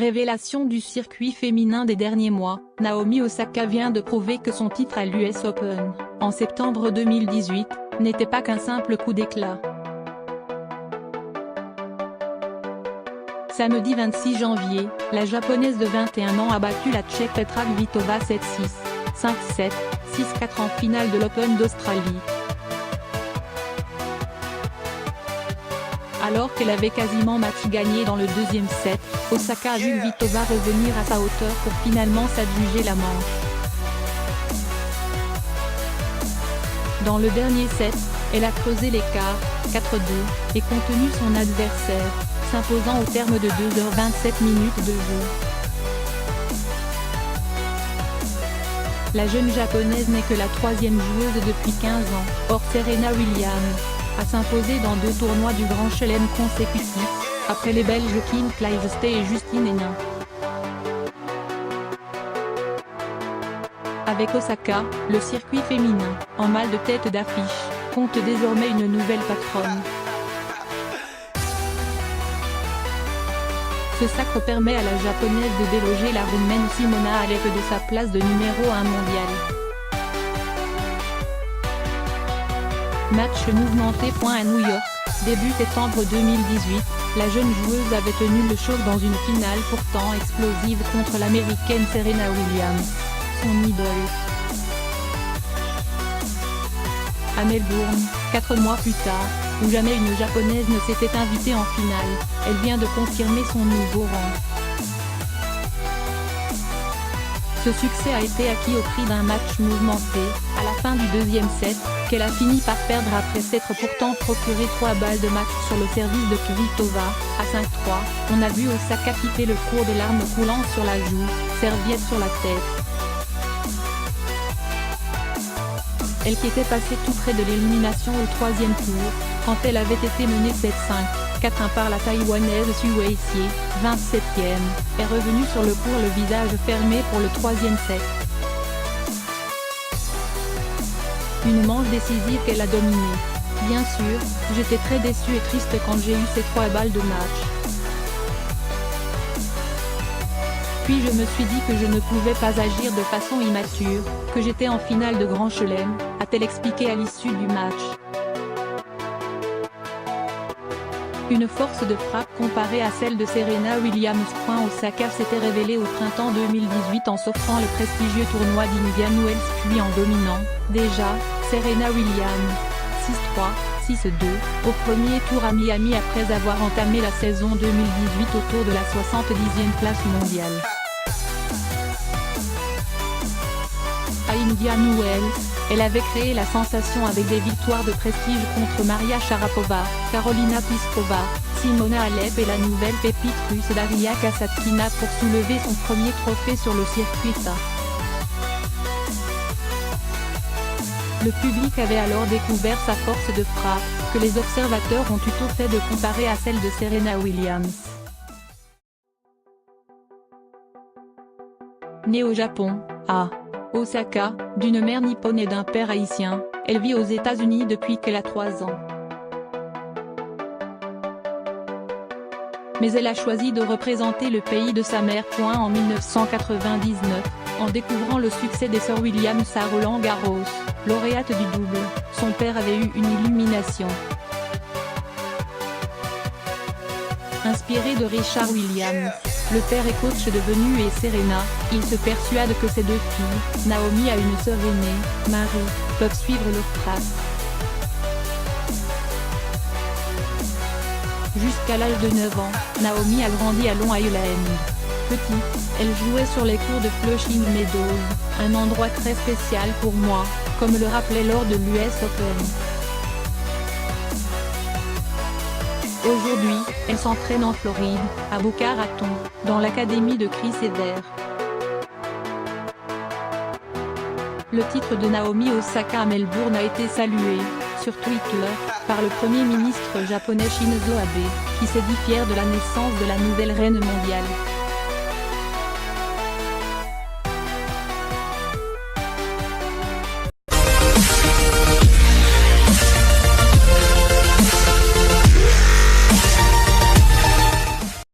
Révélation du circuit féminin des derniers mois, Naomi Osaka vient de prouver que son titre à l'US Open, en septembre 2018, n'était pas qu'un simple coup d'éclat. Samedi 26 janvier, la japonaise de 21 ans a battu la Tchèque Petra Kvitova 7-6, 5-7, 6-4 en finale de l'Open d'Australie. Alors qu'elle avait quasiment match gagné dans le deuxième set, Osaka a vu Kvitova revenir à sa hauteur pour finalement s'adjuger la manche. Dans le dernier set, elle a creusé l'écart, 4-2, et contenu son adversaire, s'imposant au terme de 2h27 minutes de jeu. La jeune japonaise n'est que la troisième joueuse depuis 15 ans, hors Serena Williams, à s'imposer dans 2 tournois du Grand Chelem consécutifs, après les Belges Kim Clijsters et Justine Henin. Avec Osaka, le circuit féminin, en mal de tête d'affiche, compte désormais une nouvelle patronne. Ce sacre permet à la japonaise de déloger la roumaine Simona Halep de sa place de numéro 1 mondial. Match mouvementé. À New York, début septembre 2018, la jeune joueuse avait tenu le choc dans une finale pourtant explosive contre l'américaine Serena Williams, son idole. À Melbourne, 4 mois plus tard, où jamais une japonaise ne s'était invitée en finale, elle vient de confirmer son nouveau rang. Ce succès a été acquis au prix d'un match mouvementé, à la fin du deuxième set, qu'elle a fini par perdre après s'être pourtant procuré 3 balles de match sur le service de Kvitova. À 5-3, on a vu Osaka quitter le court des larmes coulant sur la joue, serviette sur la tête. Elle qui était passée tout près de l'élimination au 3e tour, quand elle avait été menée 7-5, 4-1 par la taïwanaise Su Weiqi, 27e, est revenue sur le court le visage fermé pour le 3e set. Une manche décisive qu'elle a dominée. Bien sûr, j'étais très déçue et triste quand j'ai eu ces 3 balles de match. Puis je me suis dit que je ne pouvais pas agir de façon immature, que j'étais en finale de Grand Chelem, a-t-elle expliqué à l'issue du match. Une force de frappe comparée à celle de Serena Williams. Osaka s'était révélée au printemps 2018 en s'offrant le prestigieux tournoi d'Indian Wells puis en dominant, déjà, Serena Williams, 6-3, 6-2, au premier tour à Miami après avoir entamé la saison 2018 autour de la 70e place mondiale. À Indian Wells, elle avait créé la sensation avec des victoires de prestige contre Maria Sharapova, Karolina Pliskova, Simona Halep et la nouvelle pépite russe Daria Kasatkina pour soulever son premier trophée sur le circuit. Le public avait alors découvert sa force de frappe, que les observateurs ont eu tôt fait de comparer à celle de Serena Williams. Née au Japon, à Osaka, d'une mère nippone et d'un père haïtien, elle vit aux États-Unis depuis qu'elle a 3 ans. Mais elle a choisi de représenter le pays de sa mère. En 1999, en découvrant le succès des sœurs Williams à Roland-Garros, lauréate du double, son père avait eu une illumination. Inspiré de Richard Williams, le père est coach devenu et Serena, il se persuade que ses 2 filles, Naomi a une sœur aînée, Marie, peuvent suivre leurs traces. Jusqu'à l'âge de 9 ans, Naomi a grandi à Long Island. Petite, elle jouait sur les cours de Flushing Meadows, un endroit très spécial pour moi, comme le rappelait lors de l'US Open. Aujourd'hui, elle s'entraîne en Floride, à Boca Raton, dans l'académie de Chris Evert. Le titre de Naomi Osaka à Melbourne a été salué, sur Twitter, par le Premier ministre japonais Shinzo Abe, qui s'est dit fier de la naissance de la nouvelle reine mondiale.